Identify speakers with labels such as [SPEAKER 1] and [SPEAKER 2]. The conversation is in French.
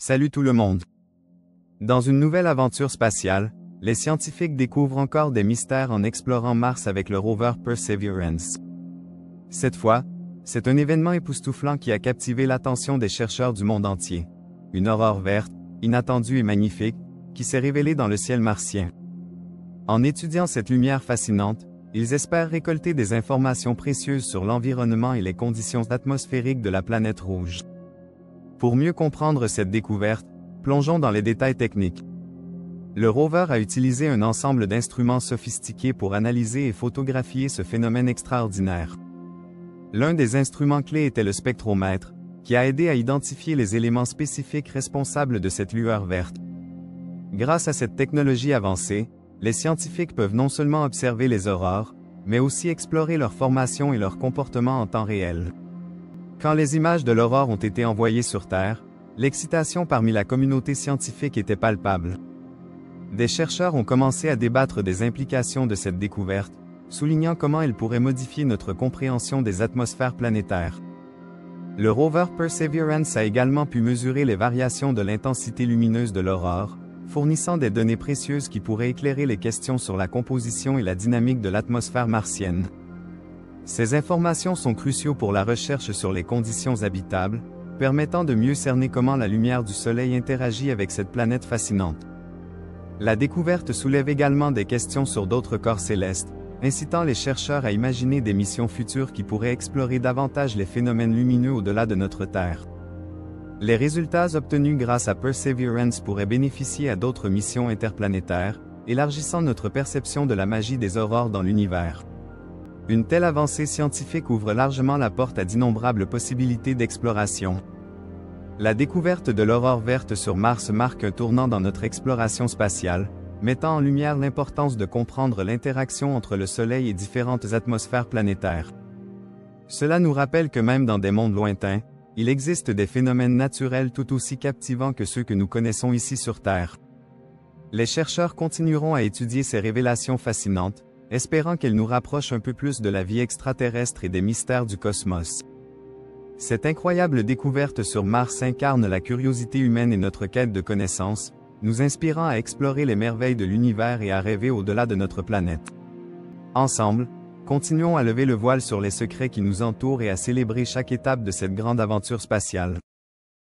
[SPEAKER 1] Salut tout le monde. Dans une nouvelle aventure spatiale, les scientifiques découvrent encore des mystères en explorant Mars avec le rover Perseverance. Cette fois, c'est un événement époustouflant qui a captivé l'attention des chercheurs du monde entier. Une aurore verte, inattendue et magnifique, qui s'est révélée dans le ciel martien. En étudiant cette lumière fascinante, ils espèrent récolter des informations précieuses sur l'environnement et les conditions atmosphériques de la planète rouge. Pour mieux comprendre cette découverte, plongeons dans les détails techniques. Le rover a utilisé un ensemble d'instruments sophistiqués pour analyser et photographier ce phénomène extraordinaire. L'un des instruments clés était le spectromètre, qui a aidé à identifier les éléments spécifiques responsables de cette lueur verte. Grâce à cette technologie avancée, les scientifiques peuvent non seulement observer les aurores, mais aussi explorer leur formation et leur comportement en temps réel. Quand les images de l'aurore ont été envoyées sur Terre, l'excitation parmi la communauté scientifique était palpable. Des chercheurs ont commencé à débattre des implications de cette découverte, soulignant comment elle pourrait modifier notre compréhension des atmosphères planétaires. Le rover Perseverance a également pu mesurer les variations de l'intensité lumineuse de l'aurore, fournissant des données précieuses qui pourraient éclairer les questions sur la composition et la dynamique de l'atmosphère martienne. Ces informations sont cruciaux pour la recherche sur les conditions habitables, permettant de mieux cerner comment la lumière du Soleil interagit avec cette planète fascinante. La découverte soulève également des questions sur d'autres corps célestes, incitant les chercheurs à imaginer des missions futures qui pourraient explorer davantage les phénomènes lumineux au-delà de notre Terre. Les résultats obtenus grâce à Perseverance pourraient bénéficier à d'autres missions interplanétaires, élargissant notre perception de la magie des aurores dans l'univers. Une telle avancée scientifique ouvre largement la porte à d'innombrables possibilités d'exploration. La découverte de l'aurore verte sur Mars marque un tournant dans notre exploration spatiale, mettant en lumière l'importance de comprendre l'interaction entre le Soleil et différentes atmosphères planétaires. Cela nous rappelle que même dans des mondes lointains, il existe des phénomènes naturels tout aussi captivants que ceux que nous connaissons ici sur Terre. Les chercheurs continueront à étudier ces révélations fascinantes, espérant qu'elles nous rapprochent un peu plus de la vie extraterrestre et des mystères du cosmos. Cette incroyable découverte sur Mars incarne la curiosité humaine et notre quête de connaissances, nous inspirant à explorer les merveilles de l'univers et à rêver au-delà de notre planète. Ensemble, continuons à lever le voile sur les secrets qui nous entourent et à célébrer chaque étape de cette grande aventure spatiale.